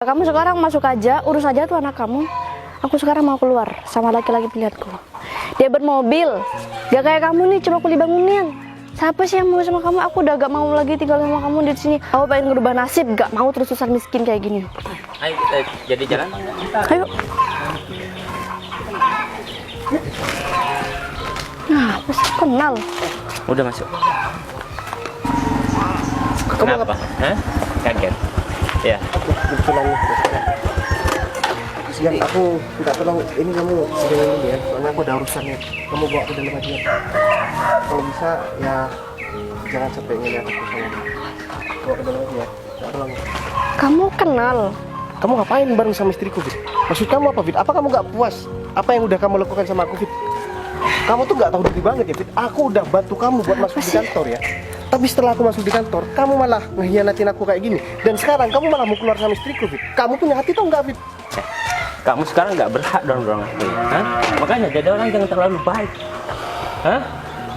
Kamu sekarang masuk aja, urus aja tuh anak kamu. Aku sekarang mau keluar sama laki-laki pilihanku. Dia bermobil, gak kayak kamu nih cuma kuli bangunin. Siapa sih yang mau sama kamu? Aku udah gak mau lagi tinggal sama kamu di sini. Aku pengen ngerubah nasib, gak mau terus susah miskin kayak gini. Ayo kita jadi jalan. Ayo. Nah, pasti kenal. Udah masuk. Kenapa? Hah? Kaget. Ya. Kebetulan siang aku minta tolong ini kamu segera ini ya, soalnya aku ada urusan nih. Kamu bawa ke dalam aja. Kalau bisa ya jangan sampai ngeliat aku sama. Bawa ke dalam aja ya. Minta tolong. Kamu kenal? Kamu ngapain bareng sama istriku, Fit? Maksud kamu apa, Fit? Apa kamu gak puas? Apa yang udah kamu lakukan sama aku, Fit? Kamu tuh gak tahu diri banget ya, Fit. Aku udah bantu kamu buat masuk di kantor ya. Tapi setelah aku masuk di kantor, kamu malah ngehianatin aku kayak gini. Dan sekarang kamu malah mau keluar sama istriku, Fit. Kamu punya hati tau nggak, Fit? Kamu sekarang nggak berhak dorong aku. Hah? Makanya jadi orang jangan terlalu baik. Hah?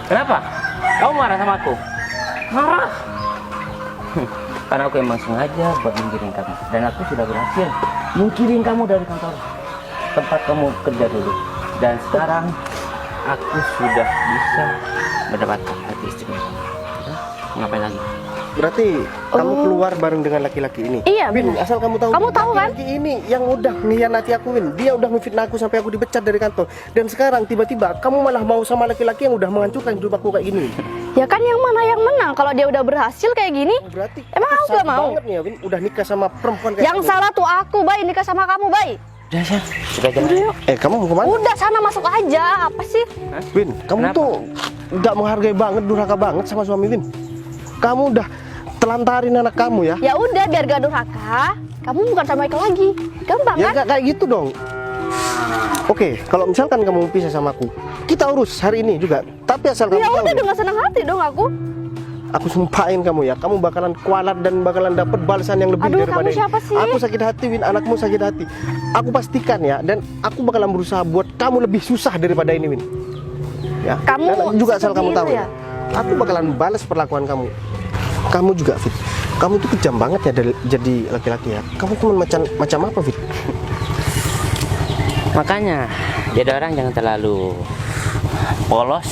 Kenapa? Kamu marah sama aku? Marah? Karena aku emang sengaja buat minggirin kamu. Dan aku sudah berhasil minggirin kamu dari kantor tempat kamu kerja dulu. Dan sekarang aku sudah bisa mendapatkan hati istrimu. Ngapain lagi? Berarti kamu keluar bareng dengan laki-laki ini? Iya, Win, benar. asal kamu tahu. Kamu tahu kan? Laki-laki ini yang udah ngianati aku, Win. Dia udah memfitnah aku sampai aku dipecat dari kantor. Dan sekarang tiba-tiba kamu malah mau sama laki-laki yang udah menghancurkan hidup aku kayak gini. Ya kan yang mana yang menang kalau dia udah berhasil kayak gini? Berarti Emang aku salah gak mau? banget nih ya, Win. Udah nikah sama perempuan kayak Yang kamu. salah tuh aku, Bay, nikah sama kamu, Bay. Udah sih, sudah jalan. Kamu mau kemana? Udah sana masuk aja. Apa sih? Win, kamu Kenapa? tuh nggak menghargai banget, durhaka banget sama suami, Win. Kamu udah telantarin anak kamu ya? Ya udah biar gak durhaka. Kamu bukan sama Michael lagi. Gampang Ya kan? nggak kayak gitu dong. Oke, kalau misalkan kamu pisah sama aku, kita urus hari ini juga. Tapi asal kamu Ya tahu udah nih, dengan senang hati dong aku. aku sumpahin kamu ya, kamu bakalan kualat dan bakalan dapat balasan yang lebih Aduh, daripada kamu ini. siapa sih? Aku sakit hati, Win, anakmu sakit hati. Aku pastikan ya, dan aku bakalan berusaha buat kamu lebih susah daripada ini, Win. Ya. Kamu Dan juga asal kamu seperti tahu itu ya, ya? aku bakalan balas perlakuan kamu. Kamu juga, Fit. Kamu tuh kejam banget ya jadi laki-laki ya. Kamu tuh macam apa, Fit? Makanya jadi orang jangan terlalu polos.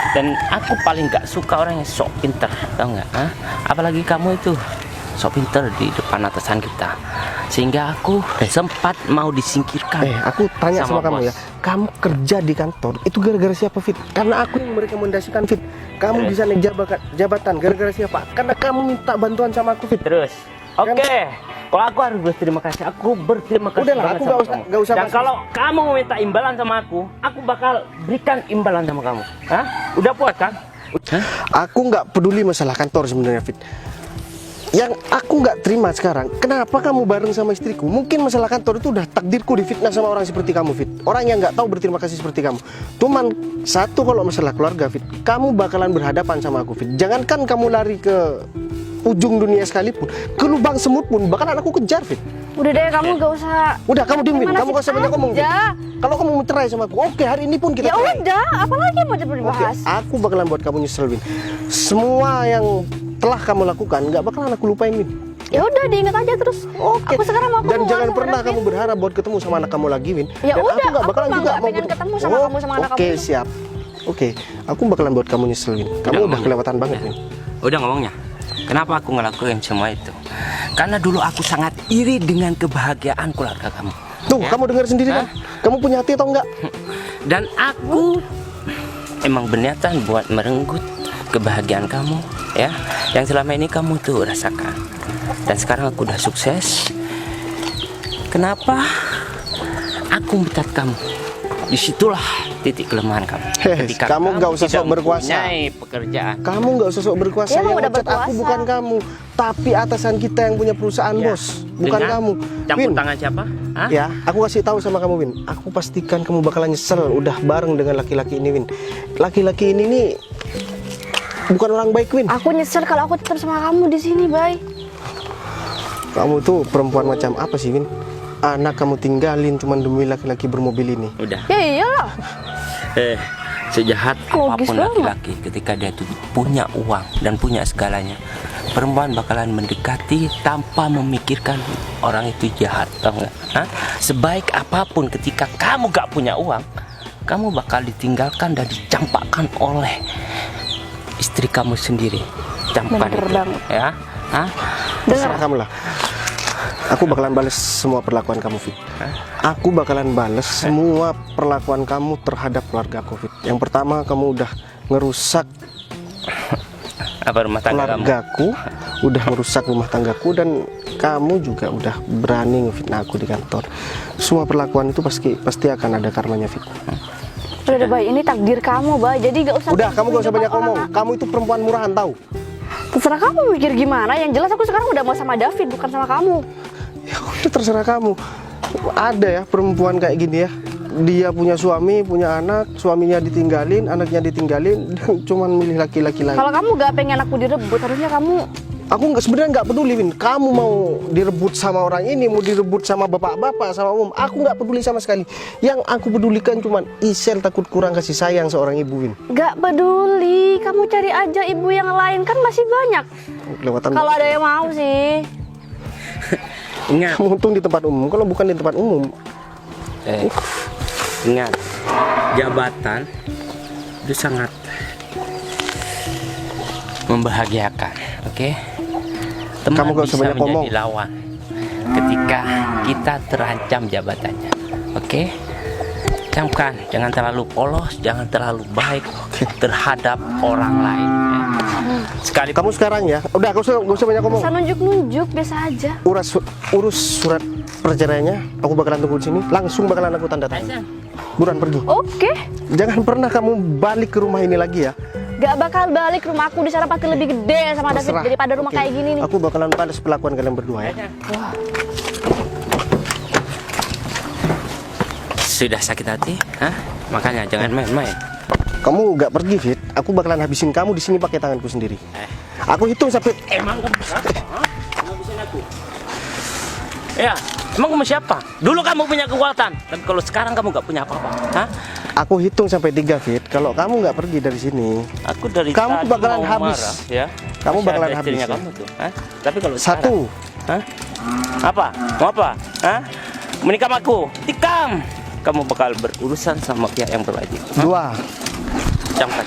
Dan aku paling gak suka orang yang sok pinter, tau nggak? Hah? Apalagi kamu itu sok pinter di depan atasan kita, sehingga aku sempat mau disingkirkan. Aku tanya sama kamu bos. ya, kamu kerja di kantor itu gara-gara siapa, Fit? Karena aku yang merekomendasikan, Fit. Kamu bisa naik jabatan gara-gara siapa? Karena kamu minta bantuan sama aku, Fit. Terus, oke. Kalau aku harus berterima kasih, aku berterima kasih. Udahlah, banget aku sama nggak usah- kamu. nggak usah Dan kasih. kalau kamu mau minta imbalan sama aku bakal berikan imbalan sama kamu. Hah? Udah puas kan? Hah? Aku nggak peduli masalah kantor sebenarnya, Fit. Yang aku nggak terima sekarang, kenapa kamu bareng sama istriku? Mungkin masalah kantor itu udah takdirku difitnah sama orang seperti kamu, Fit. Orang yang nggak tahu berterima kasih seperti kamu. Cuman satu, kalau masalah keluarga, Fit, kamu bakalan berhadapan sama aku, Fit. Jangankan kamu lari ke ujung dunia sekalipun, ke lubang semut pun bakalan aku kejar, Fit. Udah deh, kamu gak usah. Udah, kamu diemin, Terima kamu gak usah banyak ngomong, Fit. aja. Kalau kamu mau cerai sama aku, oke, hari ini pun kita Ya cerai. udah, apalagi yang mau Oke, dibahas? aku bakalan buat kamu nyesel, Win. Semua yang telah kamu lakukan nggak bakalan aku lupain, Win. Ya udah, diingat aja terus. Oke. Aku sekarang mau Dan keluar jangan sama pernah Davin. kamu berharap buat ketemu sama anak kamu lagi, Win. Ya Dan udah, aku nggak aku bakalan emang juga nggak mau pengen ketemu sama kamu, sama anak Oke, kamu. siap. Oke, aku bakalan buat kamu nyesel, Win. Kamu udah ngomong. kelewatan banget, Udah. Win. Udah ngomongnya. Kenapa aku ngelakuin semua itu? Karena dulu aku sangat iri dengan kebahagiaan keluarga kamu. Tuh, Ya? kamu dengar sendiri kan? Kamu punya hati atau enggak? Dan aku emang berniatan buat merenggut kebahagiaan kamu, ya, yang selama ini kamu tuh rasakan. Dan sekarang aku udah sukses. Kenapa aku mencat kamu? Disitulah titik kelemahan kamu. Ketika kamu nggak usah tidak sok berkuasa. mempunyai pekerjaan. Kamu nggak usah sok berkuasa. Dia emang Yang udah ngecat aku berkuasa. bukan kamu, tapi atasan kita yang punya perusahaan, Ya. bos. Bukan Dengan kamu. Campur Win, tangan siapa? Hah? ya, aku kasih tahu sama kamu, Win. Aku pastikan kamu bakalan nyesel udah bareng dengan laki-laki ini, Win. Laki-laki ini nih bukan orang baik, Win. Aku nyesel kalau aku tetap sama kamu di sini, Bay. Kamu tuh perempuan macam apa sih, Win? Anak kamu tinggalin cuma demi laki-laki bermobil ini. Udah. Ya iyalah. Sejahat Logis apapun banget. laki-laki, ketika dia tuh punya uang dan punya segalanya, perempuan bakalan mendekati tanpa memikirkan orang itu jahat, tau nggak? Hah? Sebaik apapun, ketika kamu gak punya uang, kamu bakal ditinggalkan dan dicampakkan oleh istri kamu sendiri. Campan Bener itu, banget. ya. Hah? Terserah kamu lah. Aku bakalan balas semua perlakuan kamu, Fit. Aku bakalan balas semua perlakuan kamu terhadap keluarga aku, Fit. Yang pertama, kamu udah ngerusak Apa rumah tangga kamu? keluargaku, udah merusak rumah tanggaku, dan kamu juga udah berani ngefitnah aku di kantor. Semua perlakuan itu pasti akan ada karmanya, Fit. Udah deh, Bay, ini takdir kamu, Bay. Jadi gak usah. Udah, kamu gak usah banyak ngomong. Kamu itu perempuan murahan, tahu? Terserah kamu mikir gimana. Yang jelas aku sekarang udah mau sama David, bukan sama kamu. Ya udah, terserah kamu. Ada ya perempuan kayak gini ya. Dia punya suami, punya anak, suaminya ditinggalin, anaknya ditinggalin, dan cuman milih laki-laki lain. Kalau kamu gak pengen aku direbut, harusnya kamu. Aku sebenarnya nggak peduli, Win. Kamu mau direbut sama orang ini, mau direbut sama bapak-bapak, sama umum. Aku nggak peduli sama sekali. Yang aku pedulikan cuman Isel takut kurang kasih sayang seorang ibu, Win. Gak peduli, kamu cari aja ibu yang lain, kan masih banyak. Kelewatan. Kalau ada yang mau sih. Ingat, Kamu untung di tempat umum. Kalau bukan di tempat umum, ingat, jabatan itu sangat membahagiakan, oke? Teman Kamu gak usah bisa banyak ngomong. menjadi lawan ketika kita terancam jabatannya, oke? Camkan, jangan terlalu polos, jangan terlalu baik terhadap orang lain. Ya. Sekali kamu sekarang ya. Udah, gak usah banyak ngomong. Bisa nunjuk-nunjuk, biasa aja. Urus surat perceraiannya. Aku bakalan tunggu di sini. Langsung bakalan aku tanda tangan. Buruan pergi. Oke, Jangan pernah kamu balik ke rumah ini lagi ya. gak bakal balik rumah aku, di sana pasti lebih gede sama David Terserah. daripada rumah Oke. kayak gini nih. Aku bakalan balas perlakuan kalian berdua ya. sudah sakit hati, hah? Makanya jangan main-main. Kamu nggak pergi, Fit. Aku bakalan habisin kamu di sini pakai tanganku sendiri. Aku hitung sampai. Emang kamu siapa? Hah? Ngabisin aku? Ya, emang kamu siapa? Dulu kamu punya kekuatan, tapi kalau sekarang kamu nggak punya apa-apa. Hah? Aku hitung sampai 3, Fit. Kalau kamu nggak pergi dari sini, Aku dari Kamu tadi bakalan mau habis. marah, ya. Kamu Masih bakalan ada istrinya habis, ya. kamu tuh. Hah? Tapi kalau 1, sekarang, hah? Apa? Mau apa? Hah? Menikam aku, tikam. Kamu bakal berurusan sama pihak yang berwajib. 2, Camkan.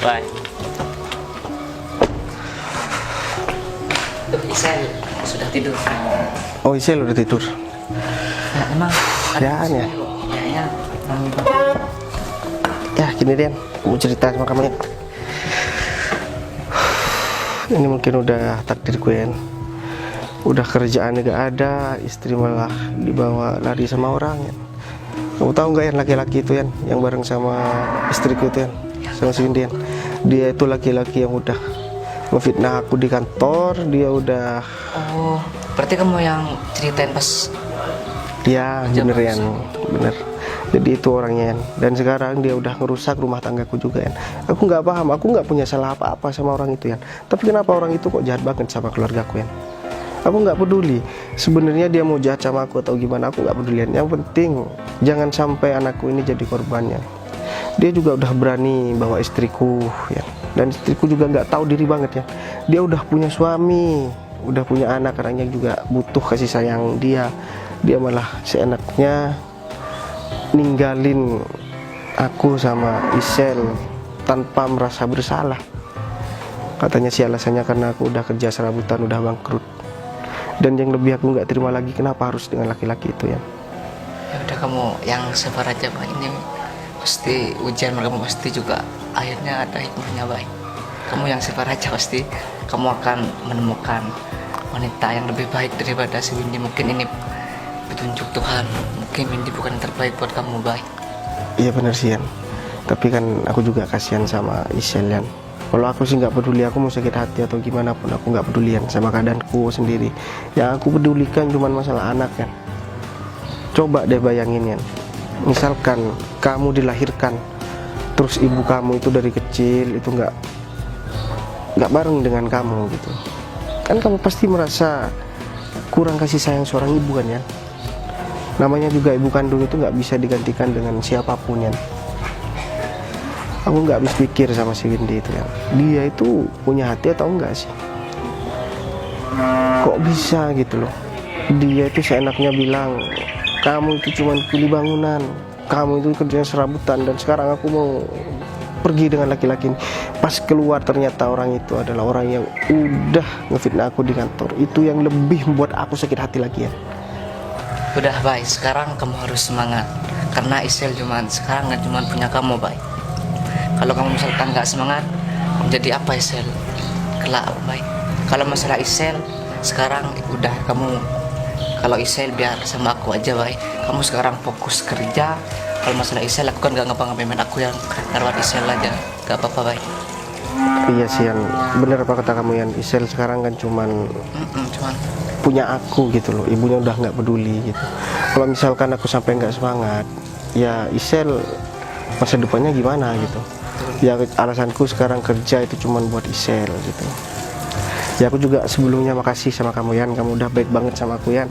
Bye. Isel sudah tidur. Oh, Isel udah tidur. Nah, emang Ya, ya. kayaknya Ya, gini Dian, mau cerita sama kamu ya. Ini mungkin udah takdirku ya. Udah kerjaan gak ada, istri malah dibawa lari sama orang ya. Kamu tahu nggak ya laki-laki itu ya, yang bareng sama istriku itu ya, sama si Indian. Dia itu laki-laki yang udah memfitnah aku di kantor. Dia udah, oh, berarti kamu yang ceritain pas ya bener ya, bener. Jadi itu orangnya Yan. Dan sekarang dia udah ngerusak rumah tanggaku juga Yan. Aku nggak paham, aku nggak punya salah apa-apa sama orang itu Yan. Tapi kenapa orang itu kok jahat banget sama keluargaku Yan? Aku nggak peduli. Sebenarnya dia mau jahat sama aku atau gimana, aku nggak peduli Yan. Yang penting jangan sampai anakku ini jadi korbannya. Dia juga udah berani bawa istriku ya. Dan istriku juga nggak tahu diri banget ya. Dia udah punya suami, udah punya anak, anaknya juga butuh kasih sayang dia. Dia malah seenaknya ninggalin aku sama Isel tanpa merasa bersalah. Katanya sih alasannya karena aku udah kerja serabutan, udah bangkrut. Dan yang lebih aku nggak terima lagi, kenapa harus dengan laki-laki itu ya. ya udah kamu yang sabar aja Pak. Ini pasti ujian kamu pasti juga akhirnya ada hikmahnya baik. Kamu yang sabar aja, pasti kamu akan menemukan wanita yang lebih baik daripada si Windy. Mungkin ini petunjuk Tuhan, mungkin Windy bukan yang terbaik buat kamu baik. Iya benar sih Yan. Tapi kan aku juga kasihan sama Isel Yan. Kalau aku sih nggak peduli, aku mau sakit hati atau gimana pun aku nggak peduli Yan, sama keadaanku sendiri. Yang aku pedulikan cuma masalah anak Yan. Coba deh bayangin Yan, misalkan kamu dilahirkan terus ibu kamu itu dari kecil itu nggak bareng dengan kamu gitu, kan kamu pasti merasa kurang kasih sayang seorang ibu kan Yan. Namanya juga ibu kandung itu nggak bisa digantikan dengan siapapun ya. Aku nggak habis pikir sama si Windy itu ya. Dia itu punya hati atau enggak sih? Kok bisa gitu loh? Dia itu seenaknya bilang, kamu itu cuma kuli bangunan, kamu itu kerjanya serabutan, dan sekarang aku mau pergi dengan laki-laki ini. Pas keluar ternyata orang itu adalah orang yang udah ngefitnah aku di kantor. Itu yang lebih membuat aku sakit hati lagi ya. Udah baik, sekarang kamu harus semangat. Karena Isel sekarang cuma punya kamu baik. Kalau kamu misalkan nggak semangat, jadi apa Isel? Kelak baik. Kalau masalah Isel, sekarang udah kamu, kalau Isel biar sama aku aja baik. Kamu sekarang fokus kerja. Kalau masalah Isel, aku kan nggak ngapa-ngapain, aku yang ngerawat Isel aja, nggak apa-apa baik. Iya sih Yan, bener apa kata kamu Yan. Isel sekarang kan cuman punya aku gitu loh, ibunya udah nggak peduli gitu. Kalau misalkan aku sampai nggak semangat, ya Isel masa depannya gimana gitu. Ya alasanku sekarang kerja itu cuman buat Isel gitu. Ya aku juga sebelumnya makasih sama kamu Yan, kamu udah baik banget sama aku Yan.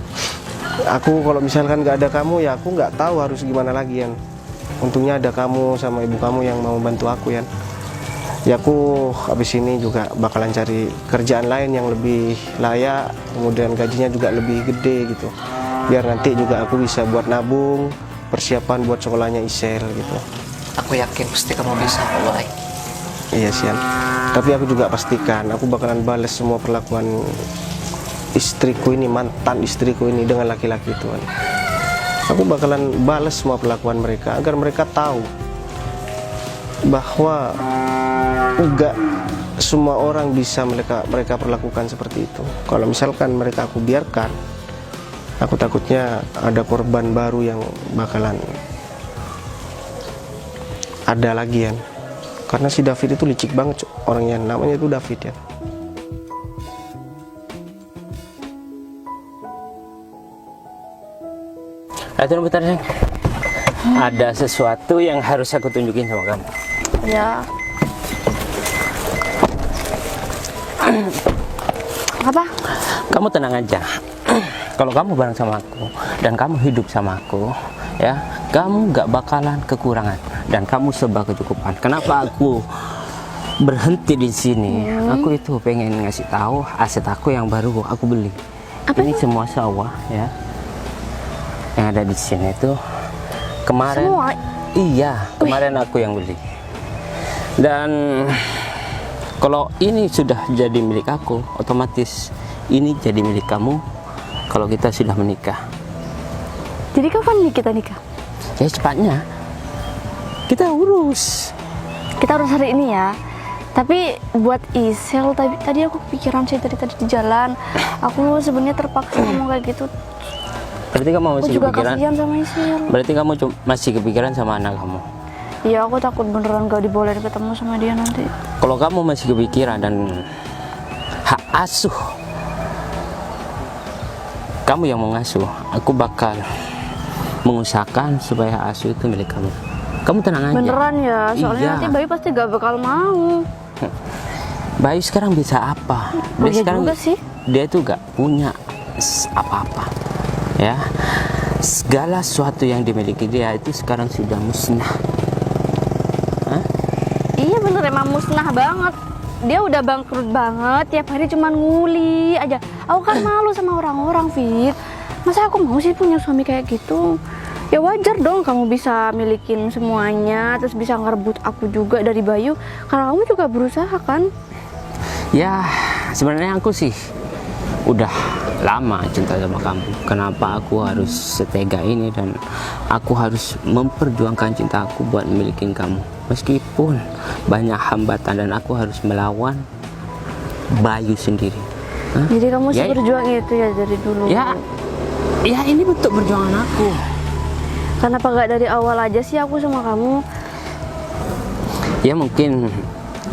Aku kalau misalkan nggak ada kamu ya aku nggak tahu harus gimana lagi Yan. Untungnya ada kamu sama ibu kamu yang mau bantu aku Yan. Ya aku habis ini juga bakalan cari kerjaan lain yang lebih layak, kemudian gajinya juga lebih gede gitu. Biar nanti juga aku bisa buat nabung, persiapan buat sekolahnya Isel gitu. Aku yakin pasti kamu bisa kok baik. Iya sih Yan. Tapi aku juga pastikan aku bakalan balas semua perlakuan istriku ini, mantan istriku ini dengan laki-laki itu. Aku bakalan balas semua perlakuan mereka agar mereka tahu bahwa enggak semua orang bisa mereka perlakukan seperti itu. Kalau misalkan mereka aku biarkan, aku takutnya ada korban baru yang bakalan ada lagi ya. Karena si David itu licik banget orangnya, namanya itu David ya. Tunggu bentar sayang. Ada sesuatu yang harus aku tunjukin sama kamu. Ya. Apa? Kamu tenang aja. Kalau kamu bareng sama aku dan kamu hidup sama aku, ya, kamu nggak bakalan kekurangan dan kamu serba kecukupan. Kenapa aku berhenti di sini? Aku itu pengen ngasih tahu aset aku yang baru aku beli. Apa ini itu? semua sawah ya, yang ada di sini itu kemarin. Semua? Iya, kemarin aku yang beli. Dan kalau ini sudah jadi milik aku, otomatis ini jadi milik kamu kalau kita sudah menikah. Jadi kapan nih kita nikah? Ya cepatnya. Kita urus. Kita harus hari ini ya. Tapi buat Isel tadi aku kepikiran sih tadi di jalan. Aku sebenarnya terpaksa ngomong kayak gitu. Berarti kamu Aku masih juga kepikiran? kasihan sama Isel. Berarti kamu masih kepikiran sama anak kamu? Iya, aku takut beneran gak dibolehin ketemu sama dia nanti. Kalau kamu masih kepikiran dan hak asuh kamu yang mau ngasuh, aku bakal mengusahakan supaya hak asuh itu milik kamu. Kamu tenang aja. Beneran ya? Soalnya Iya. nanti Bayu pasti gak bakal mau. Bayu sekarang bisa apa? Dia Iya sekarang juga sih. dia tuh gak punya apa-apa. Ya, segala sesuatu yang dimiliki dia itu sekarang sudah musnah. Iya bener, emang musnah banget. Dia udah bangkrut banget, tiap hari cuman nguli aja. Aku kan malu sama orang-orang, Fit. Masa aku mau sih punya suami kayak gitu? Ya wajar dong kamu bisa milikin semuanya, terus bisa ngerebut aku juga dari Bayu. Karena kamu juga berusaha kan? Ya, sebenarnya aku sih udah lama cinta sama kamu. Kenapa aku harus setega ini dan aku harus memperjuangkan cinta aku buat milikin kamu, meskipun banyak hambatan dan aku harus melawan Bayu sendiri. Hah? Jadi kamu Ya, berjuang itu ya dari dulu. ya ini bentuk perjuangan aku. Kenapa gak dari awal aja sih aku sama kamu? Ya mungkin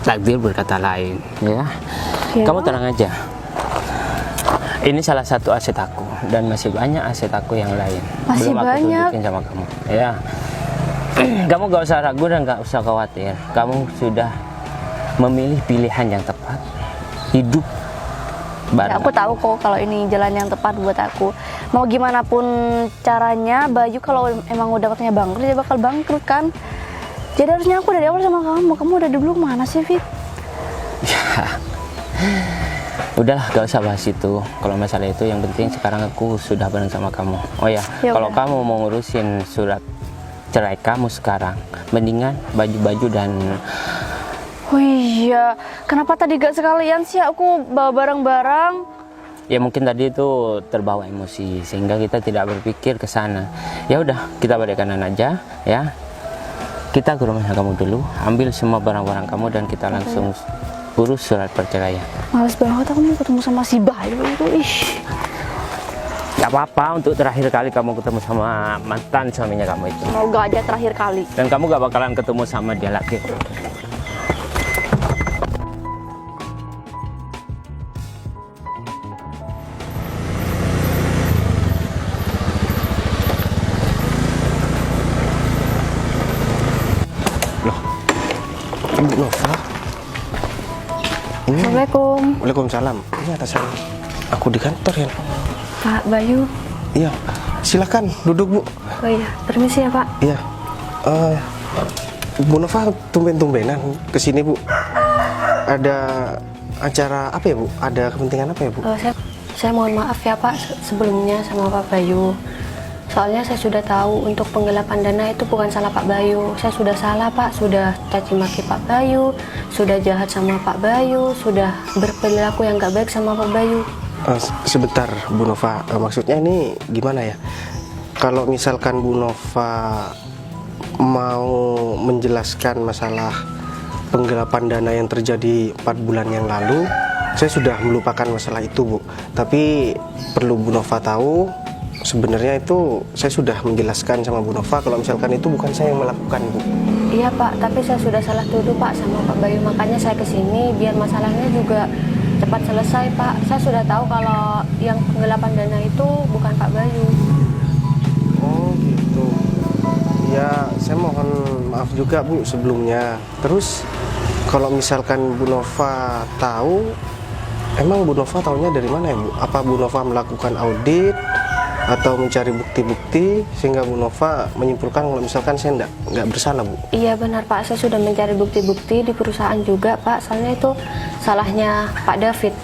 takdir berkata lain ya. Ya. Kamu tenang aja. Ini salah satu aset aku dan masih banyak aset aku yang lain. Masih Belum aku banyak? tunjukin sama kamu. Ya. Kamu gak usah ragu dan gak usah khawatir. Kamu sudah memilih pilihan yang tepat. Hidup Bareng. Ya, aku tahu kok kalau ini jalan yang tepat buat aku. Mau gimana pun caranya, Bayu kalau emang udah katanya bangkrut, dia bakal bangkrut kan. Jadi harusnya aku dari awal sama kamu. Kamu udah dulu mana sih, Fit? Udahlah, gak usah bahas itu. Kalau masalah itu yang penting sekarang aku sudah bareng sama kamu. Oh ya, Ya kalau udah. kamu mau ngurusin surat cerai kamu sekarang, mendingan baju-baju dan Oh iya, kenapa tadi gak sekalian sih aku bawa barang-barang? ya mungkin tadi itu terbawa emosi sehingga kita tidak berpikir ke sana. Ya udah, kita balik kanan aja ya. Kita ke rumahnya kamu dulu, ambil semua barang-barang kamu dan kita langsung urus surat perceraian. Males banget aku mau ketemu sama si Bayu itu. Ih. Gak apa-apa, untuk terakhir kali kamu ketemu sama mantan suaminya kamu itu. Semoga aja terakhir kali. Dan kamu gak bakalan ketemu sama dia lagi. Bu Nova. Ini Assalamualaikum, Waalaikumsalam. Ini atasan aku di kantor ya. Pak Bayu. Iya. Silakan duduk, Bu. Oh iya, permisi ya Pak. Iya. Bu Nova tumben-tumbenan kesini, Bu. Ada acara apa ya, Bu? Ada kepentingan apa ya, Bu? Saya mohon maaf ya Pak sebelumnya sama Pak Bayu. Soalnya saya sudah tahu untuk penggelapan dana itu bukan salah Pak Bayu. Saya sudah salah Pak, sudah caci maki Pak Bayu, sudah jahat sama Pak Bayu, sudah berperilaku yang gak baik sama Pak Bayu. Sebentar, Bu Nova. Maksudnya ini gimana ya? Kalau misalkan Bu Nova mau menjelaskan masalah penggelapan dana yang terjadi 4 bulan yang lalu, saya sudah melupakan masalah itu, Bu. Tapi perlu Bu Nova tahu, sebenarnya itu saya sudah menjelaskan sama Bu Nova kalau misalkan itu bukan saya yang melakukan, Bu. Iya Pak, tapi saya sudah salah tuduh Pak sama Pak Bayu. Makanya saya kesini biar masalahnya juga cepat selesai Pak. Saya sudah tahu kalau yang penggelapan dana itu bukan Pak Bayu. Oh gitu. Ya, saya mohon maaf juga, Bu, sebelumnya. Terus kalau misalkan Bu Nova tahu, emang Bu Nova tahunya dari mana ya, Bu? Apa Bu Nova melakukan audit atau mencari bukti-bukti sehingga Bu Nova menyimpulkan kalau misalkan saya nggak bersalah, Bu? Iya benar Pak, saya sudah mencari bukti-bukti di perusahaan juga Pak. Soalnya itu salahnya Pak David.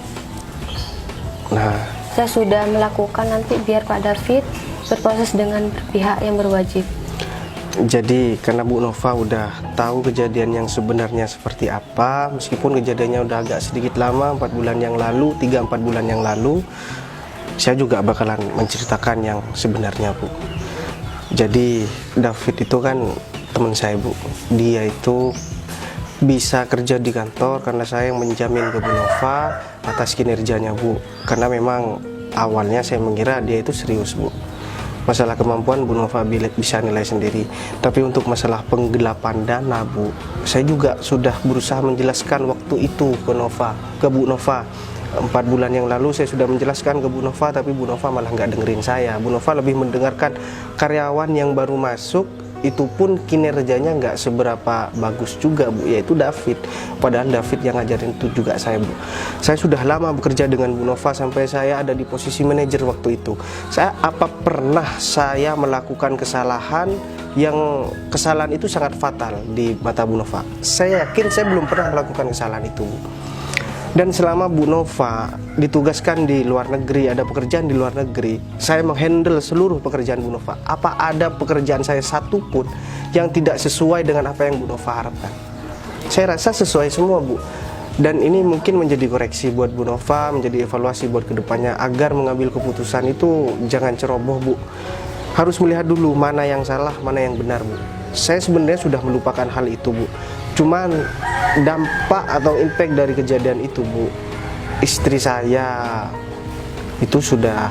Nah, Saya sudah melakukan, nanti biar Pak David berproses dengan pihak yang berwajib. jadi karena Bu Nova udah tahu kejadian yang sebenarnya seperti apa, meskipun kejadiannya udah agak sedikit lama, 4 bulan yang lalu, 3-4 bulan yang lalu, saya juga bakalan menceritakan yang sebenarnya, Bu. Jadi David itu kan teman saya, Bu. Dia itu bisa kerja di kantor karena saya yang menjamin ke Bu Nova atas kinerjanya, Bu. Karena memang awalnya saya mengira dia itu serius, Bu. Masalah kemampuan Bu Nova bisa nilai sendiri. Tapi untuk masalah penggelapan dana, Bu, saya juga sudah berusaha menjelaskan waktu itu ke Bu Nova. 4 bulan yang lalu saya sudah menjelaskan ke Bu Nova, tapi Bu Nova malah nggak dengerin saya. Bu Nova lebih mendengarkan karyawan yang baru masuk, itu pun kinerjanya nggak seberapa bagus juga, Bu, yaitu David. Padahal David yang ngajarin itu juga saya, Bu. Saya sudah lama bekerja dengan Bu Nova sampai saya ada di posisi manajer waktu itu. Apa pernah saya melakukan kesalahan yang kesalahan itu sangat fatal di mata Bu Nova? Saya yakin saya belum pernah melakukan kesalahan itu, Bu. Dan selama Bu Nova ditugaskan di luar negeri, ada pekerjaan di luar negeri, saya menghandle seluruh pekerjaan Bu Nova. Apa ada pekerjaan saya satu pun yang tidak sesuai dengan apa yang Bu Nova harapkan? Saya rasa sesuai semua, Bu. Dan ini mungkin menjadi koreksi buat Bu Nova, menjadi evaluasi buat kedepannya, agar mengambil keputusan itu jangan ceroboh, Bu. Harus melihat dulu mana yang salah, mana yang benar, Bu. Saya sebenarnya sudah melupakan hal itu, Bu. Cuman dampak atau impact dari kejadian itu, Bu, istri saya itu sudah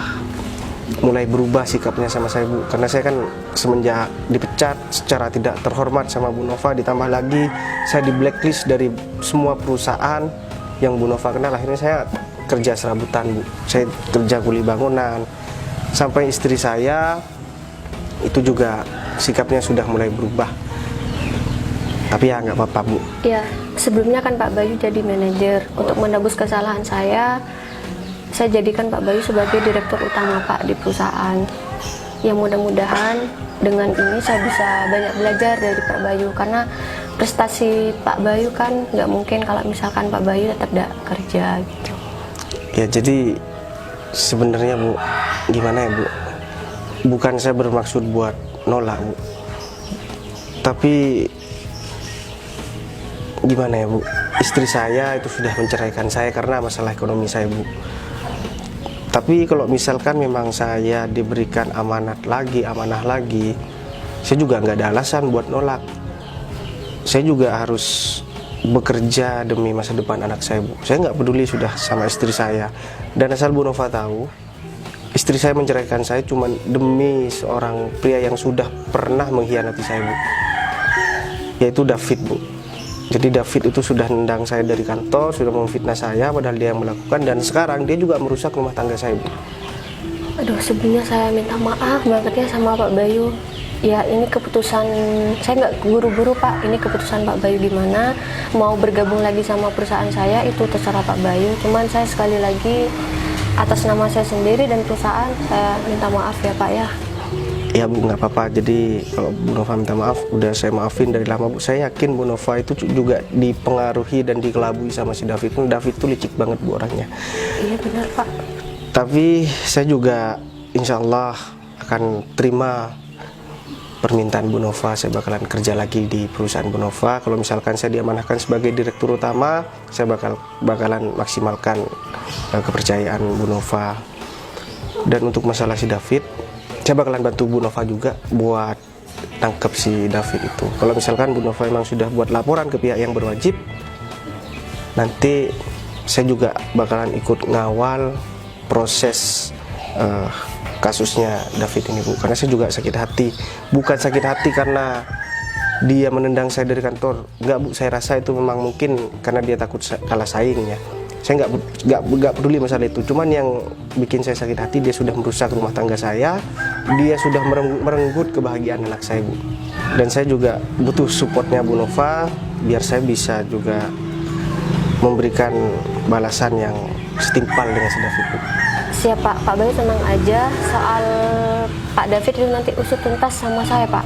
mulai berubah sikapnya sama saya, Bu. Karena saya kan semenjak dipecat secara tidak terhormat sama Bu Nova, ditambah lagi saya di blacklist dari semua perusahaan yang Bu Nova kenal. Akhirnya saya kerja serabutan, Bu. Saya kerja kuli bangunan. Sampai istri saya itu juga sikapnya sudah mulai berubah. Tapi ya nggak apa-apa, Bu. Ya, sebelumnya kan Pak Bayu jadi manajer. Untuk menebus kesalahan saya saya jadikan Pak Bayu sebagai direktur utama Pak di perusahaan. Ya mudah-mudahan dengan ini saya bisa banyak belajar dari Pak Bayu, karena prestasi Pak Bayu kan nggak mungkin kalau misalkan Pak Bayu tetap tidak kerja gitu. Ya jadi sebenarnya Bu, gimana ya Bu, bukan saya bermaksud buat nolak Bu, tapi gimana ya Bu, istri saya itu sudah menceraikan saya karena masalah ekonomi saya Bu. Tapi kalau misalkan memang saya diberikan amanah lagi, saya juga nggak ada alasan buat nolak. Saya juga harus bekerja demi masa depan anak saya Bu. Saya nggak peduli sudah sama istri saya. Dan asal Bu Nova tahu, istri saya menceraikan saya cuma demi seorang pria yang sudah pernah mengkhianati saya Bu, yaitu David Bu. Jadi David itu sudah nendang saya dari kantor, sudah memfitnah saya padahal dia yang melakukan, dan sekarang dia juga merusak rumah tangga saya Bu. Aduh, sebelumnya saya minta maaf banget ya sama Pak Bayu. Ya ini keputusan, saya nggak buru-buru Pak, ini keputusan Pak Bayu gimana, mau bergabung lagi sama perusahaan saya itu terserah Pak Bayu. Cuman saya sekali lagi atas nama saya sendiri dan perusahaan, saya minta maaf ya Pak ya. Ya Bu, nggak apa-apa. Jadi kalau Bu Nova minta maaf, udah saya maafin dari lama Bu. Saya yakin Bu Nova itu juga dipengaruhi dan dikelabui sama si David. David tuh licik banget Bu orangnya. Iya benar Pak. Tapi saya juga insya Allah akan terima permintaan Bu Nova. Saya bakalan kerja lagi di perusahaan Bu Nova. Kalau misalkan saya diamanahkan sebagai direktur utama, saya bakalan maksimalkan kepercayaan Bu Nova. Dan untuk masalah si David, saya bakalan bantu Bu Nova juga buat tangkap si David itu. Kalau misalkan Bu Nova memang sudah buat laporan ke pihak yang berwajib, nanti saya juga bakalan ikut ngawal proses kasusnya David ini Bu. Karena saya juga sakit hati. Bukan sakit hati karena dia menendang saya dari kantor. Enggak Bu, saya rasa itu memang mungkin karena dia takut kalah saing ya. Saya nggak peduli masalah itu. Cuman yang bikin saya sakit hati, dia sudah merusak rumah tangga saya. Dia sudah merenggut kebahagiaan anak saya Bu. Dan saya juga butuh supportnya Bu Nova biar saya bisa juga memberikan balasan yang setimpal dengan si David Bu. Siap Pak, Pak Bayu tenang aja, soal Pak David itu nanti usut tuntas sama saya Pak.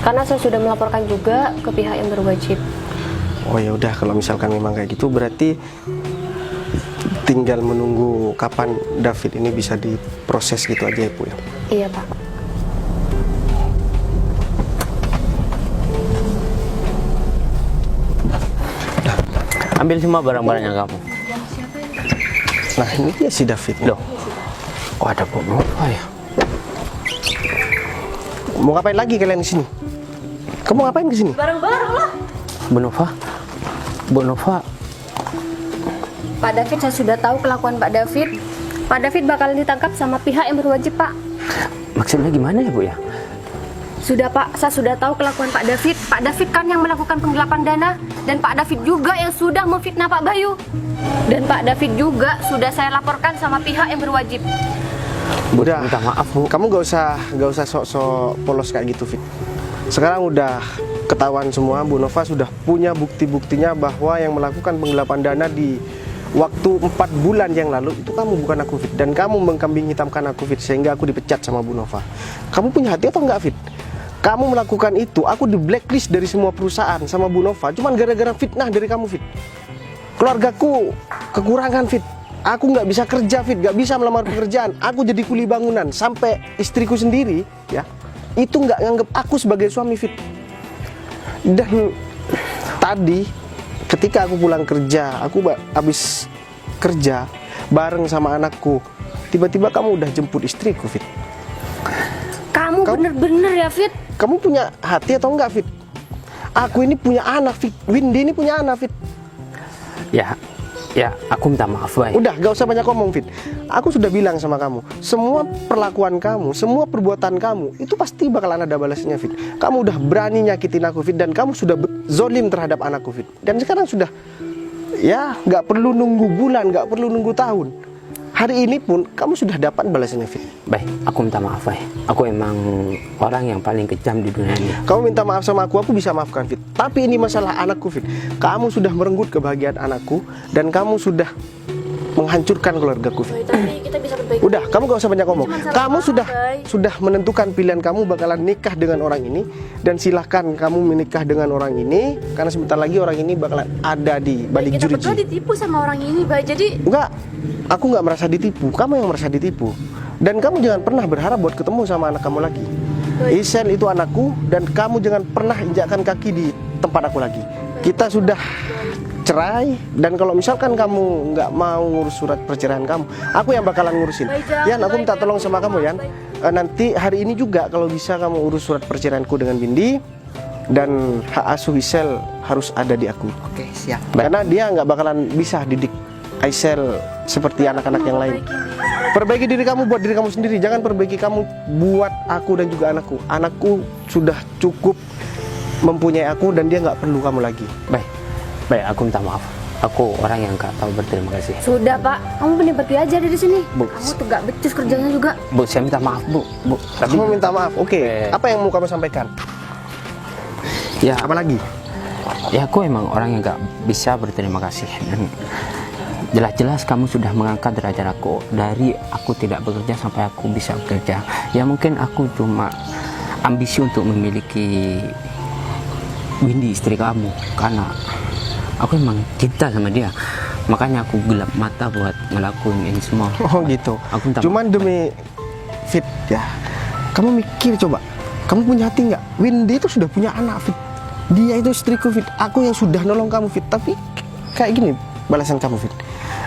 Karena saya sudah melaporkan juga ke pihak yang berwajib. Oh ya udah, kalau misalkan memang kayak gitu berarti tinggal menunggu kapan David ini bisa diproses gitu aja ya Bu ya. Iya Pak. Ambil semua barang-barangnya kamu. Nah ini dia si David. Loh, kok ada Bu Nova ya? Mau ngapain lagi kalian di sini? Kamu ngapain ke sini? Bareng-bareng lah. Bu Nova, Pak David, saya sudah tahu kelakuan Pak David. Pak David bakal ditangkap sama pihak yang berwajib Pak. maksudnya gimana ya Bu ya? Sudah Pak, saya sudah tahu kelakuan Pak David. Pak David kan yang melakukan penggelapan dana, dan Pak David juga yang sudah memfitnah Pak Bayu. Dan Pak David juga sudah saya laporkan sama pihak yang berwajib. Udah, Minta maaf Bu. kamu gak usah sok-sok polos kayak gitu Fit. Sekarang udah ketahuan semua, Bu Nova sudah punya bukti-buktinya bahwa yang melakukan penggelapan dana di waktu 4 bulan yang lalu itu kamu, bukan aku Fit. Dan kamu mengkambing hitamkan aku Fit, sehingga aku dipecat sama Bu Nova. Kamu punya hati atau enggak Fit? Kamu melakukan itu, aku di blacklist dari semua perusahaan sama Bu Nova cuman gara-gara fitnah dari kamu Fit. Keluargaku kekurangan Fit. Aku nggak bisa kerja Fit, nggak bisa melamar pekerjaan. Aku jadi kuli bangunan, sampai istriku sendiri ya itu nggak nganggap aku sebagai suami Fit. Dan tadi ketika aku pulang kerja, aku habis kerja bareng sama anakku, tiba-tiba kamu udah jemput istriku Fit. Kamu bener-bener ya Fit. Kamu punya hati atau enggak Fit? Aku ini punya anak Fit, Windy ini punya anak Fit. Ya, aku minta maaf Bay. Udah, gak usah banyak ngomong Fit. Aku sudah bilang sama kamu, semua perlakuan kamu, semua perbuatan kamu itu pasti bakalan ada balasnya Fit. Kamu udah berani nyakitin aku Fit, dan kamu sudah zolim terhadap anakku Fit. Dan sekarang sudah, ya gak perlu nunggu bulan, gak perlu nunggu tahun. Hari ini pun kamu sudah dapat balasannya Fit. Baik, aku minta maaf Bay. Aku emang orang yang paling kejam di dunia ini. Kamu minta maaf sama aku bisa maafkan Fit. Tapi ini masalah anakku Fit. Kamu sudah merenggut kebahagiaan anakku, dan kamu sudah menghancurkan keluargaku, Fit. Bay, tapi kita bisa perbaiki. Udah, kamu gak usah banyak ngomong. Cuma salah Kamu paham, Bay. sudah menentukan pilihan kamu bakalan nikah dengan orang ini, dan silahkan kamu menikah dengan orang ini karena sebentar lagi orang ini bakalan ada di balik Kita berdua jeruji. ditipu sama orang ini, Bay. Jadi Enggak, aku nggak merasa ditipu. Kamu yang merasa ditipu. Dan kamu jangan pernah berharap buat ketemu sama anak kamu lagi. Baik. Isel itu anakku, dan kamu jangan pernah injakkan kaki di tempat aku lagi. Kita sudah cerai, dan kalau misalkan kamu nggak mau ngurus surat perceraian kamu, aku yang bakalan ngurusin. Baik, jangan, Yan, aku baik, minta baik, tolong sama baik, kamu, Yan. baik. Nanti hari ini juga kalau bisa kamu urus surat perceraianku dengan Bindi, dan hak asuh Isel harus ada di aku. Oke, siap. Karena dia nggak bakalan bisa didik Aisel seperti anak-anak yang lain. Perbaiki diri kamu buat diri kamu sendiri. Jangan perbaiki kamu buat aku dan juga anakku. Anakku sudah cukup mempunyai aku, dan dia nggak perlu kamu lagi. Baik, aku minta maaf. Aku orang yang gak tahu berterima kasih. sudah, Pak. Kamu mending pergi aja dari sini. Bu. Kamu tuh gak becus kerjanya juga. Bu, saya minta maaf, Bu. Tapi Kamu minta maaf. Oke. Eh. Apa yang mau kamu sampaikan? ya, Apa lagi? ya aku emang orang yang gak bisa berterima kasih, dan jelas-jelas kamu sudah mengangkat derajat aku dari aku tidak bekerja sampai aku bisa bekerja. Ya mungkin aku cuma ambisi untuk memiliki Windy, istri kamu, karena aku emang cinta sama dia. Makanya aku gelap mata buat ngelakuin ini semua. Oh gitu. Aku minta Cuman demi Fit ya. Kamu mikir coba. Kamu punya hati nggak? Windy itu sudah punya anak, Fit. Dia itu istriku, Fit. Aku yang sudah nolong kamu, Fit. Tapi kayak gini balasan kamu, Fit.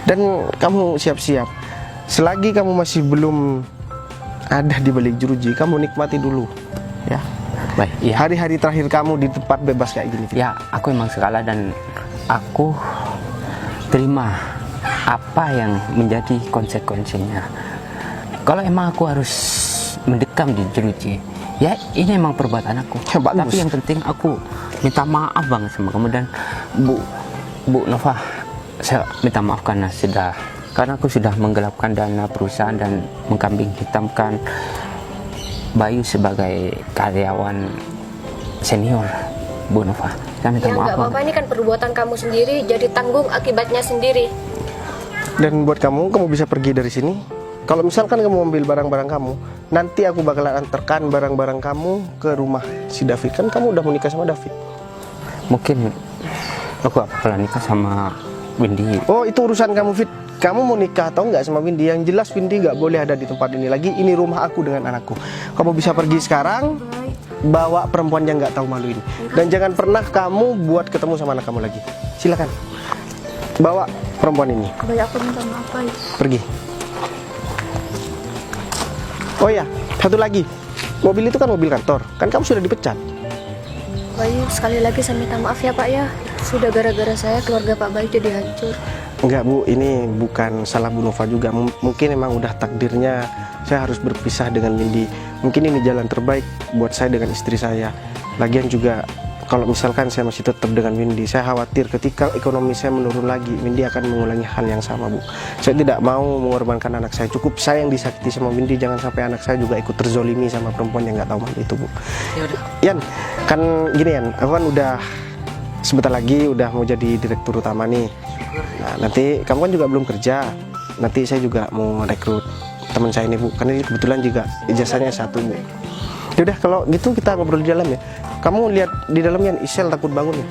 Dan kamu siap-siap. Selagi kamu masih belum ada di balik jeruji, kamu nikmati dulu, ya. baik. Ya, Hari-hari terakhir kamu di tempat bebas kayak gini, Fit. ya aku emang sekala, dan aku terima apa yang menjadi konsekuensinya. Kalau emang aku harus mendekam di jeruji, ya ini emang perbuatan aku. Ya, bagus. Tapi yang penting aku minta maaf banget sama kamu, dan Bu Nova, saya minta maaf karena aku sudah menggelapkan dana perusahaan dan mengkambing hitamkan Bayu sebagai karyawan senior, Bu Nova. Saya minta Ya maaf nggak apa-apa, banget. ini kan perbuatan kamu sendiri, jadi tanggung akibatnya sendiri. Dan buat kamu bisa pergi dari sini. Kalau misalkan kamu ambil barang-barang kamu, nanti aku bakalan antarkan barang-barang kamu ke rumah si David. Kan kamu udah mau nikah sama David. Mungkin aku bakalan nikah sama Windy. Oh, itu urusan kamu, Fit. Kamu mau nikah atau enggak sama Windy? Yang jelas Windy nggak boleh ada di tempat ini lagi. Ini rumah aku dengan anakku. Kamu bisa pergi sekarang, bawa perempuan yang nggak tahu malu ini. Dan jangan pernah kamu buat ketemu sama anak kamu lagi. Silakan. Bawa perempuan ini. Baik, aku minta maaf, Baik. Pergi. Oh ya, satu lagi. Mobil itu kan mobil kantor. Kan kamu sudah dipecat. Bayu, sekali lagi saya minta maaf ya Pak ya. Sudah gara-gara saya keluarga Pak Bayu jadi hancur. Enggak, Bu, ini bukan salah Bu Nova juga. Mungkin emang udah takdirnya saya harus berpisah dengan Windy. Mungkin ini jalan terbaik buat saya dengan istri saya. Lagian juga kalau misalkan saya masih tetap dengan Windy, saya khawatir ketika ekonomi saya menurun lagi, Windy akan mengulangi hal yang sama, Bu. Saya tidak mau mengorbankan anak saya. Cukup saya yang disakiti sama Windy, jangan sampai anak saya juga ikut terzolimi sama perempuan yang nggak tahu malu itu, Bu. Ya udah. Yan, kan gini Yan, aku kan udah sebentar lagi udah mau jadi direktur utama nih. Nah, nanti kamu kan juga belum kerja. Nanti saya juga mau rekrut teman saya ini, Bu. Karena ini kebetulan juga ijazahnya satu, Bu. Yaudah kalau gitu kita ngobrol di dalam ya. Kamu lihat di dalam Yan, Isel takut bangun ya.